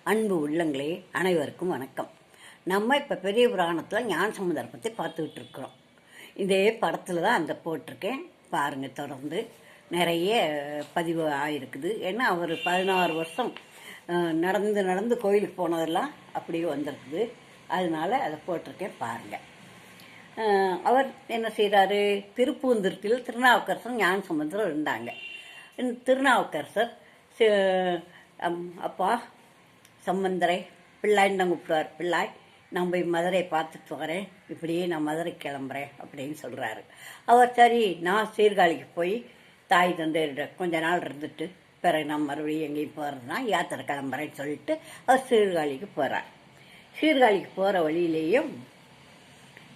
அன்பு உள்ளங்களே அனைவருக்கும் வணக்கம். நம்ம இப்போ பெரிய புராணத்தில் ஞானசம்பந்தரை பற்றி பார்த்துக்கிட்டு இருக்கிறோம். இதே படத்தில் தான் அந்த போட்டிருக்கேன் பாருங்கள். தொடர்ந்து நிறைய பதிவு ஆகிருக்குது. ஏன்னா அவர் 16 வருஷம் நடந்து கோயிலுக்கு போனதெல்லாம் அப்படியே வந்திருக்குது. அதனால அதை போட்டிருக்கேன் பாருங்கள். அவர் என்ன செய்கிறாரு, திருப்பூந்துருத்தியில் திருநாவுக்கரசர் ஞானசம்பந்தர் இருந்தாங்க. திருநாவுக்கரசர் அப்பா சம்பந்தரை பிள்ளாயின்னு தான் கூப்பிடுவார். பிள்ளாய், நான் போய் மதுரை பார்த்துட்டு வரேன், இப்படியே நான் மதுரை கிளம்புறேன் அப்படின்னு சொல்கிறாரு. அவர் சரி, நான் சீர்காழிக்கு போய் தாய் தந்தையிட கொஞ்ச நாள் இருந்துட்டு பிறகு நான் மறுபடியும் எங்கேயும் போகிறதுனா யாத்திரை கிளம்புறேன்னு சொல்லிட்டு அவர் சீர்காழிக்கு போகிறார். சீர்காழிக்கு போகிற வழியிலேயும்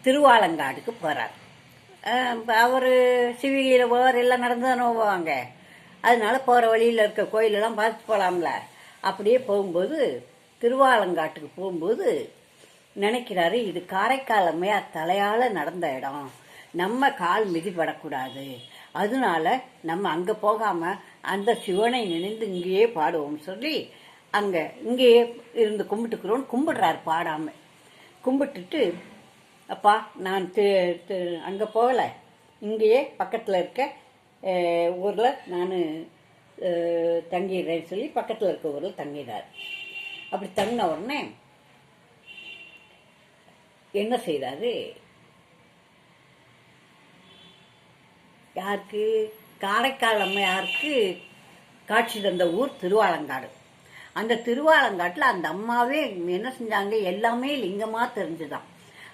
திருவாலங்காடுக்கு போகிறார். அவர் சிவிகையில் போவார், எல்லாம் நடந்து தானே போவாங்க. அதனால போகிற வழியில் இருக்க கோயிலெல்லாம் பார்த்து போகலாம்ல. அப்படியே போகும்போது திருவாலங்காட்டுக்கு போகும்போது நினைக்கிறாரு, இது காரைக்கால் அம்மையார் தலையால் நடந்த இடம், நம்ம கால் மிதிப்படக்கூடாது, அதனால நம்ம அங்கே போகாமல் அந்த சிவனை நினைந்து இங்கேயே பாடுவோம் சொல்லி இங்கேயே இருந்து கும்பிட்டுக்கிறோன்னு கும்பிடுறாரு. பாடாமல் கும்பிட்டுட்டு, அப்பா நான் அங்கே போகலை, இங்கேயே பக்கத்தில் இருக்க ஊரில் நான் தங்கிடுறேன்னு சொல்லி பக்கத்தில் இருக்க ஊரில் தங்கிடுறார். அப்படி தங்கின உடனே என்ன செய்கிறாரு, யாருக்கு, காரைக்கால் அம்மையாருக்கு காட்சி தந்த ஊர் திருவாலங்காடு. அந்த திருவாலங்காட்டில் அந்த அம்மாவே என்ன செஞ்சாங்க, எல்லாமே லிங்கமாக தெரிஞ்சுதான்.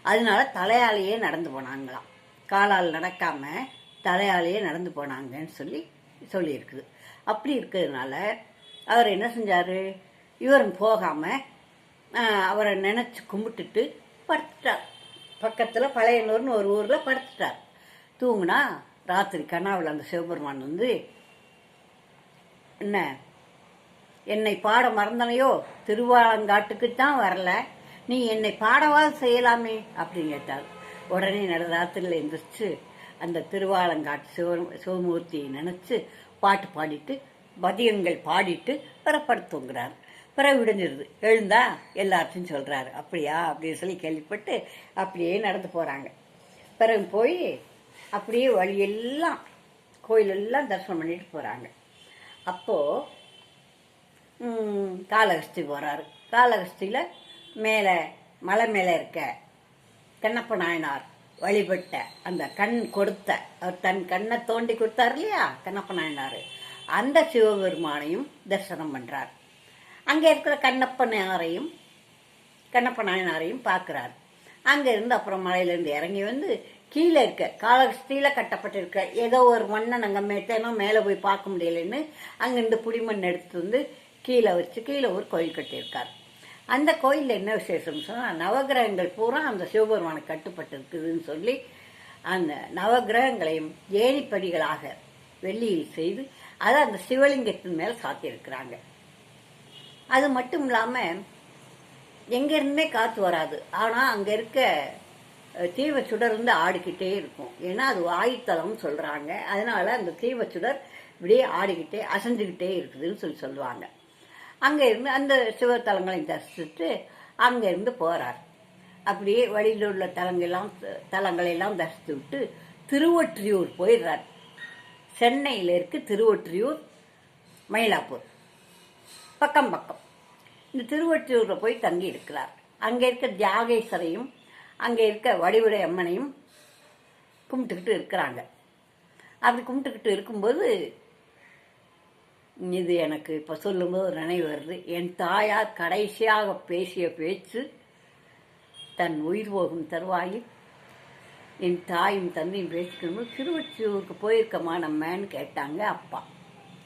அதனால தலையாலேயே நடந்து போனாங்களாம். காலால் நடக்காமல் தலையாலேயே நடந்து போனாங்கன்னு சொல்லியிருக்குது. அப்படி இருக்கிறதுனால அவர் என்ன செஞ்சார், இவரும் போகாமல் அவரை நினச்சி கும்பிட்டுட்டு படுத்துட்டார். பக்கத்தில் பழையனூர்னு ஒரு ஊரில் படுத்துட்டார். தூங்குனா ராத்திரி கனாவில் அந்த சிவபெருமான் வந்து, என்ன என்னை பாட மறந்தனையோ, திருவாலங்காட்டுக்கு தான் வரல, நீ என்னை பாடவாது செய்யலாமே அப்படின்னு கேட்டார். உடனே ராத்திரியில் எந்திரிச்சு அந்த திருவாலங்காட்டு சிவமூர்த்தியை நினச்சி பாட்டு பாடிட்டு பதியங்கள் பாடிட்டு படுத்துங்கிறார். பிறகு விடிஞ்சிருது. எழுந்தா எல்லாத்தையும் சொல்கிறாரு. அப்படியா அப்படின்னு சொல்லி கேள்விப்பட்டு அப்படியே நடந்து போகிறாங்க. பிறகு போய் அப்படியே வழியெல்லாம் கோயிலெல்லாம் தரிசனம் பண்ணிட்டு போகிறாங்க. அப்போது காளஹஸ்தி போகிறாரு. காளஹஸ்தியில் மேலே மலை மேலே இருக்க கண்ணப்ப நாயனார் வழிபட்ட அந்த கண் கொடுத்த, அவர் தன் கண்ணை தோண்டி கொடுத்தார் இல்லையா கண்ணப்ப நாயனார், அந்த சிவபெருமானையும் தரிசனம் பண்ணுறார். அங்கே இருக்கிற கண்ணப்ப நாயனாரையும் பார்க்குறார். அங்கேருந்து அப்புறம் மலையிலேருந்து இறங்கி வந்து கீழே இருக்க காளஹஸ்தியில் கட்டப்பட்டிருக்க ஏதோ ஒரு மண்ணை நாங்கள் மேத்தேனோ மேலே போய் பார்க்க முடியலைன்னு அங்கேருந்து புடிமண் எடுத்து வந்து கீழே வச்சு கீழே ஒரு கோயில் கட்டியிருக்கார். அந்த கோயிலில் என்ன விசேஷம்னு சொன்னால், நவகிரகங்கள் பூரா அந்த சிவபெருமானுக்கு கட்டுப்பட்டு இருக்குதுன்னு சொல்லி அந்த நவகிரகங்களையும் ஏணிப்படிகளாக வெள்ளியில் செய்து அதை அந்த சிவலிங்கத்தின் மேல் சாத்தியிருக்கிறாங்க. அது மட்டும் இல்லாமல் எங்கேருந்துமே காற்று வராது. ஆனால் அங்கே இருக்க தீவச்சுடர் வந்து ஆடிக்கிட்டே இருக்கும். ஏன்னா அது ஆயுத்தலம்னு சொல்கிறாங்க. அதனால அந்த தீவச்சுடர் இப்படியே ஆடிக்கிட்டே அசைஞ்சுக்கிட்டே இருக்குதுன்னு சொல்லுவாங்க. அங்கே இருந்து அந்த சிவத்தலங்களையும் தரிசிச்சுட்டு அங்கேருந்து போகிறார். அப்படியே வழியில் உள்ள தலங்களெல்லாம் தரிசித்து விட்டு திருவொற்றியூர் போயிடுறார். சென்னையில் இருக்கு திருவொற்றியூர், மயிலாப்பூர் பக்கம். இந்த திருவொற்றியூரில் போய் தங்கி இருக்கிறார். அங்கே இருக்க தியாகேஸ்வரையும் அங்கே இருக்க வடிவுடை அம்மனையும் கும்பிட்டுக்கிட்டு இருக்கிறாங்க. அப்படி கும்பிட்டுக்கிட்டு இருக்கும்போது இது எனக்கு இப்போ சொல்லும்போது ஒரு நினைவு வருது. என் தாயார் கடைசியாக பேசிய பேச்சு, தன் உயிர் போகும் தருவாயில் என் தாயும் தந்தையும் பேசிக்கணும், திருவொற்றியூருக்கு போயிருக்கமா நம்மன்னு கேட்டாங்க அப்பா.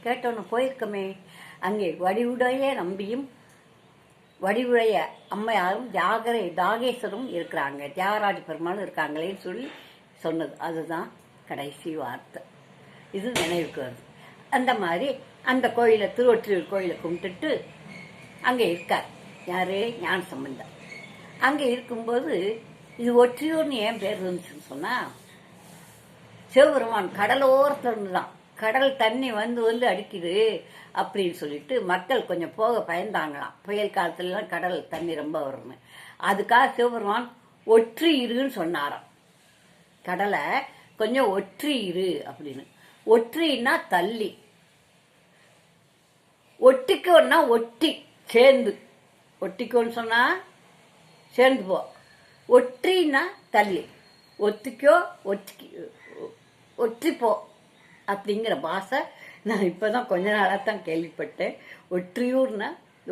கேட்டோன்னு போயிருக்கமே, அங்கே வடிவுடைய நம்பியும் வடிவுடைய அம்மையாரும் தாகேஸ்வரும் இருக்கிறாங்க, தியாகராஜ பெருமாளும் இருக்காங்களேன்னு சொல்லி சொன்னது. அதுதான் கடைசி வார்த்தை. இது நினைவுக்கு வருது. அந்த மாதிரி அந்த கோயிலை, திருவொற்றியூர் கோயிலை கும்பிட்டுட்டு அங்கே இருக்கார். யாரு, ஞானசம்பந்தர். அங்கே இருக்கும்போது இது ஒற்றியூர்னு ஏன் பேர் இருந்துச்சுன்னு சொன்னால், சிவபெருமான் கடலோரத்தில் இருந்து தான் கடல் தண்ணி வந்து வந்து அடிக்குது அப்படின்னு சொல்லிட்டு மக்கள் கொஞ்சம் போக பயந்தாங்களாம். புயல் காலத்துலலாம் கடல் தண்ணி ரொம்ப வரும்னு. அதுக்காக சிவபெருமான் ஒற்றி இருன்னு சொன்னாராம். கடலை கொஞ்சம் ஒற்றி இரு அப்படின்னு. ஒற்றின்னா தள்ளி, ஒட்டிக்கோன்னா ஒட்டி சேர்ந்து, ஒட்டிக்கோன்னு சொன்னா சேர்ந்து போ, ஒற்றின்னா தள்ளி, ஒத்திக்கோ ஒற்றிப்போ அப்படிங்கிற பாஷை நான் இப்போதான் கொஞ்ச நாளாக தான் கேள்விப்பட்டேன்.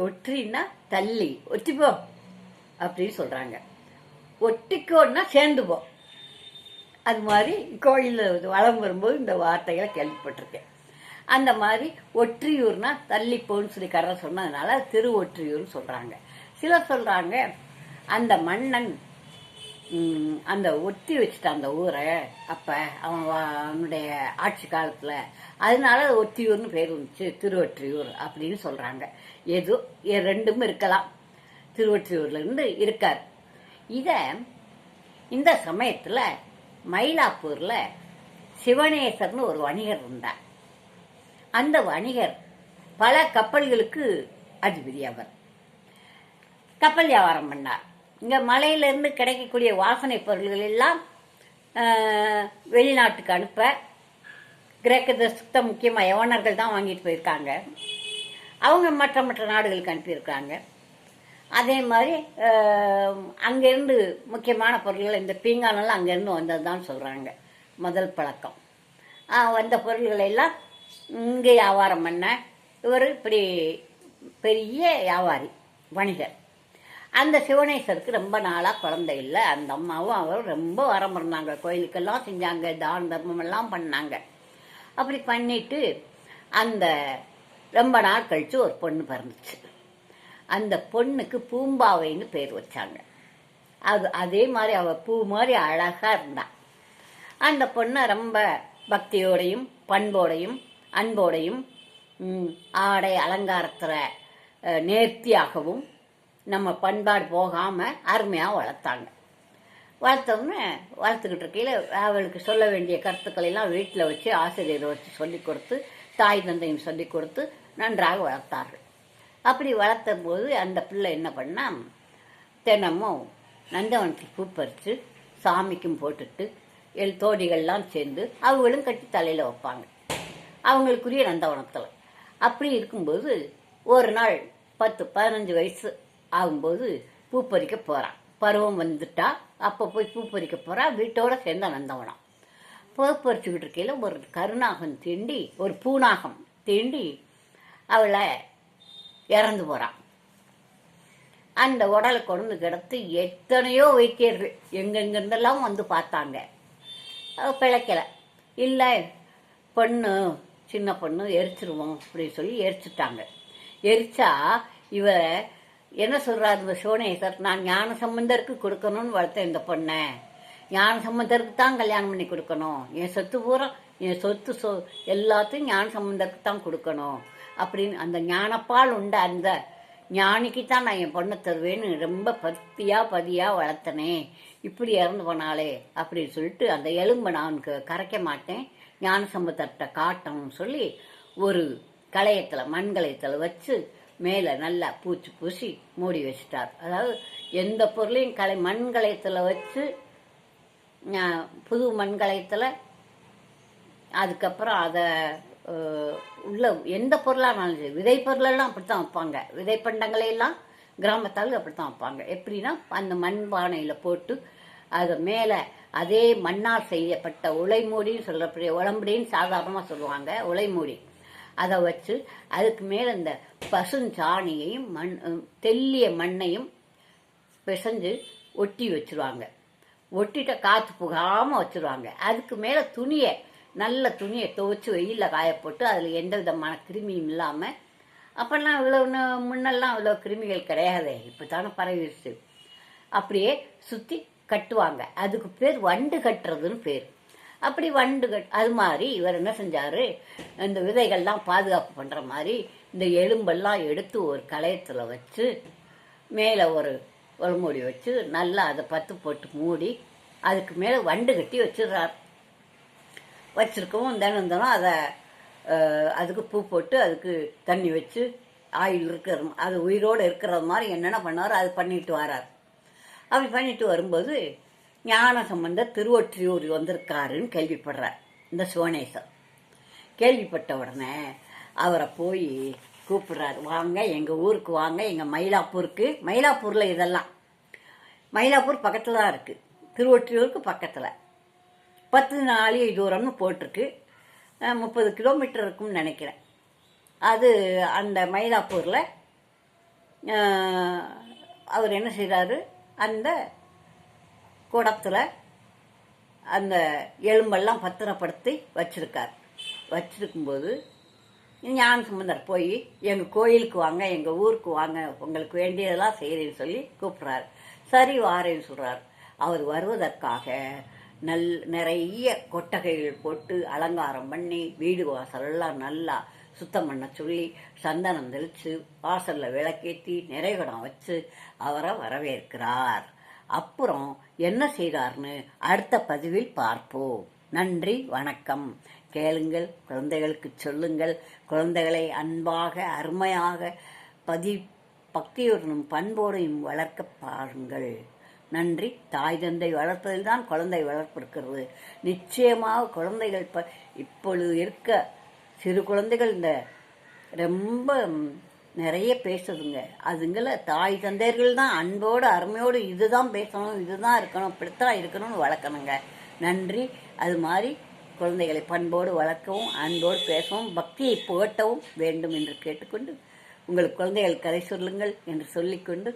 ஒற்றின்னா தள்ளி, ஒத்திப்போ அப்படின்னு சொல்றாங்க. ஒட்டிக்கோன்னா சேர்ந்து போ. அது மாதிரி கோயிலில் வளம் வரும்போது இந்த வார்த்தைகளை கேள்விப்பட்டிருக்கேன். அந்த மாதிரி ஒற்றியூர்னா தள்ளிப்போன்னு சொல்லி கரை சொன்னதுனால திரு ஒற்றியூர்னு சொல்றாங்க. சிலர் சொல்றாங்க அந்த மன்னன் அந்த ஒத்தி வச்சுட்டான் அந்த ஊரை அப்ப அவனுடைய ஆட்சி காலத்துல, அதனால ஒத்தியூர்னு பேர் வந்துச்சு, திருவொற்றியூர் அப்படின்னு சொல்றாங்க. ஏதோ ரெண்டும் இருக்கலாம். திருவொற்றியூர்ல இருந்து இருக்கார். இந்த சமயத்துல மயிலாப்பூர்ல சிவனேசர்னு ஒரு வணிகர் இருந்தார். அந்த வணிகர் பல கப்பல்களுக்கு அதிபதி. அவர் கப்பல் வியாபாரம் பண்ணார். இங்க மலையிலிருந்து கிடைக்கக்கூடிய வாசனை பொருள்கள் எல்லாம் வெளிநாட்டுக்கு அனுப்ப கிரேக்க தேசத்தை முக்கியமா யவனர்கள் தான் வாங்கிட்டு போயிருக்காங்க. அவங்க மற்ற மற்ற நாடுகளுக்கு அனுப்பியிருக்காங்க. அதே மாதிரி அங்கிருந்து முக்கியமான பொருள்கள் இந்த பீங்கானெல்லாம் அங்கிருந்து வந்ததுதான் சொல்றாங்க முதல் பழக்கம். வந்த பொருள்களை எல்லாம் இங்கே வியாபாரம் பண்ண இவர் இப்படி பெரிய வியாபாரி வணிகர். அந்த சிவனேசருக்கு ரொம்ப நாளாக குழந்தை இல்லை. அந்த அம்மாவும் அவரும் ரொம்ப வரம் இருந்தாங்க, கோயிலுக்கெல்லாம் செஞ்சாங்க, தான தர்மம் எல்லாம் பண்ணாங்க. அப்படி பண்ணிட்டு அந்த ரொம்ப நாள் கழிச்சு ஒரு பொண்ணு பிறந்துச்சு. அந்த பொண்ணுக்கு பூம்பாவைன்னு பேர் வச்சாங்க. அதே மாதிரி அவ பூ மாதிரி அழகா இருந்தா. அந்த பொண்ணை ரொம்ப பக்தியோடையும் பண்போடையும் அன்போடையும் ஆடை அலங்காரத்துல நேர்த்தியாகவும் நம்ம பண்பாடு போகாம அருமையா வளர்த்தாங்க. வளர்த்தோம்னு வளர்த்துக்கிட்டு இருக்கையில அவளுக்கு சொல்ல வேண்டிய கருத்துக்களை எல்லாம் வீட்டில் வச்சு ஆசிரியரை வச்சு சொல்லி கொடுத்து தாய் தந்தையும் சொல்லி கொடுத்து நன்றாக வளர்த்தார்கள். அப்படி வளர்த்த போது அந்த பிள்ளை என்ன பண்ணா, தினமும் நந்தவனத்துக்கு பூ பறித்து சாமிக்கும் போட்டுட்டு தோடிகள்லாம் சேர்ந்து அவங்களும் கட்டி தலையில வைப்பாங்க அவங்களுக்குரிய நந்தவனத்தில். அப்படி இருக்கும்போது ஒரு நாள் 10-15 வயசு ஆகும்போது பூ பறிக்க போறான். பருவம் வந்துட்டா அப்ப போய் பூ பறிக்க போறா. வீட்டோட சேர்ந்த நந்தவனம் பூ பறிச்சுக்கிட்டு இருக்கையில ஒரு கருநாகம் தீண்டி, ஒரு பூநாகம் தீண்டி அவளை இறந்து போறான். அந்த உடலை கொண்டு கிடத்து எத்தனையோ வைத்தியர்கள் எங்கெங்கிருந்தெல்லாம் வந்து பார்த்தாங்க. பிழைக்கல. இல்லை பொண்ணு சின்ன பொண்ணு எரிச்சிருவோம் அப்படின்னு சொல்லி எரிச்சுட்டாங்க. எரிச்சா இவ என்ன சொல்றாரு இந்த சிவனேசர், நான் ஞான சம்பந்தருக்கு கொடுக்கணும்னு வளர்த்தேன் இந்த பொண்ணை, ஞான சம்பந்தருக்கு தான் கல்யாணம் பண்ணி கொடுக்கணும், என் சொத்து பூரா என் சொத்து எல்லாத்தையும் ஞான சம்பந்தருக்கு தான் கொடுக்கணும் அப்படின்னு அந்த ஞானப்பால் உண்ட அந்த ஞானிக்கு தான் நான் என் பொண்ணை தருவேன்னு ரொம்ப பதியா வளர்த்தனே, இப்படி இறந்து போனாலே அப்படின்னு சொல்லிட்டு அந்த எலும்பை நான் கரைக்க மாட்டேன், ஞான சம்பந்தர்கிட்ட காட்டணும்னு சொல்லி ஒரு களையத்துல மண் களையத்துல வச்சு மேல நல்லா பூசி மூடி வச்சுட்டார். அதாவது எந்த பொருளையும் மண் களையத்துல வச்சு புது மண் களையத்துல அதுக்கப்புறம் அதை உள்ள எந்த பொருளானாலும் சரி, விதை பொருளெல்லாம் அப்படித்தான் வைப்பாங்க. விதை பண்டங்களை எல்லாம் கிராமத்தால் அப்படித்தான் வைப்பாங்க. எப்படின்னா அந்த மண் பானையில போட்டு அது மேல அதே மண்ணால் செய்யப்பட்ட உலைமூடின்னு சொல்றப்படியே உளம்படின்னு சாதாரணமா சொல்லுவாங்க, உலைமூடி அதை வச்சு அதுக்கு மேல இந்த பசுஞ்சாணியையும் தெல்லிய மண்ணையும் பிசைஞ்சு ஒட்டி வச்சிருவாங்க. ஒட்டிட்ட காத்து புகாம வச்சிருவாங்க. அதுக்கு மேல நல்ல துணியை துவைச்சு வெயில காய போட்டு அதுல எந்த விதமான கிருமியும் இல்லாம, அப்பெல்லாம் இவ்வளவு முன்னெல்லாம் இவ்வளவு கிருமிகள் கிடையாதே, இப்பதானே பரவிடுச்சு, அப்படியே சுத்தி கட்டுவாங்க. அதுக்கு பேர் வண்டு கட்டுறதுன்னு பேர். அப்படி அது மாதிரி இவர் என்ன செஞ்சாரு, இந்த விதைகள்லாம் பாதுகாப்பு பண்ற மாதிரி இந்த எலும்பெல்லாம் எடுத்து ஒரு களையத்துல வச்சு மேல ஒரு மூடி வச்சு நல்லா அதை பத்து போட்டு மூடி அதுக்கு மேல வண்டு கட்டி வச்சிடுறார். வச்சிருக்கவும் தினம் அதை அதுக்கு பூ போட்டு அதுக்கு தண்ணி வச்சு ஆயில் இருக்கிற அது உயிரோடு இருக்கிற மாதிரி என்னென்ன பண்ணாரோ அது பண்ணிட்டு வரார். அப்படி பண்ணிட்டு வரும்போது ஞான சம்பந்தர் திருவொற்றியூர் வந்திருக்காருன்னு கேள்விப்படுறார் இந்த சிவனேசர். கேள்விப்பட்ட உடனே அவரை போய் கூப்பிடுறாரு, வாங்க எங்கள் ஊருக்கு வாங்க, எங்கள் மயிலாப்பூருக்கு. மயிலாப்பூரில் இதெல்லாம் மயிலாப்பூர் பக்கத்தில் தான் இருக்குது, திருவொற்றியூருக்கு பக்கத்தில் 10 நாளிகை தூரம்னு போட்டிருக்கு. 30 கிலோமீட்டர் இருக்கும்னு நினைக்கிறேன். அது அந்த மயிலாப்பூரில் அவர் என்ன செய்கிறாரு, அந்த குடத்தில் அந்த எலும்பெல்லாம் பத்திரப்படுத்தி வச்சிருக்கார். வச்சிருக்கும்போது ஞான சம்பந்தர் போய் எங்கள் கோயிலுக்கு வாங்க, எங்கள் ஊருக்கு வாங்க, உங்களுக்கு வேண்டியதெல்லாம் செய்கிறேன்னு சொல்லி கூப்பிட்றாரு. சரி வாரேன்னு சொல்கிறார். அவர் வருவதற்காக நிறைய கொட்டகைகள் போட்டு அலங்காரம் பண்ணி வீடு வாசலெல்லாம் நல்லா சுத்தம் பண்ண சொல்லி சந்தனம் தெளித்து வாசலில் விளக்கேற்றி நிறைகுடம் வச்சு அவரை வரவேற்கிறார். அப்புறம் என்ன செய்கிறார்னு அடுத்த பதிவில் பார்ப்போம். நன்றி, வணக்கம். கேளுங்கள், குழந்தைகளுக்கு சொல்லுங்கள். குழந்தைகளை அன்பாக அருமையாக பக்தியுடனும் பண்போடையும் வளர்க்க பாருங்கள். நன்றி. தாய் தந்தை வளர்ப்பதில் தான் குழந்தை வளர்ப்பு இருக்கிறது. நிச்சயமாக குழந்தைகள் இப்பொழுது இருக்க சிறு குழந்தைகள் இந்த ரொம்ப நிறைய பேசுதுங்க. அதுங்கள தாய் தந்தையர்கள் தான் அன்போடு அருமையோடு இதுதான் பேசணும், இதுதான் இருக்கணும், இப்படித்தான் இருக்கணும்னு வளர்க்கணுங்க. நன்றி. அது மாதிரி குழந்தைகளை பண்போடு வளர்க்கவும் அன்போடு பேசவும் பக்தியை புகட்டவும் வேண்டும் என்று கேட்டுக்கொண்டு உங்களுக்கு குழந்தைகள் கதை சொல்லுங்கள் என்று சொல்லிக்கொண்டு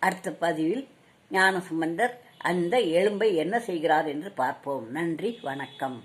அடுத்த பதிவில் ஞான சம்பந்தர் அந்த எலும்பை என்ன செய்கிறார் என்று பார்ப்போம். நன்றி, வணக்கம்.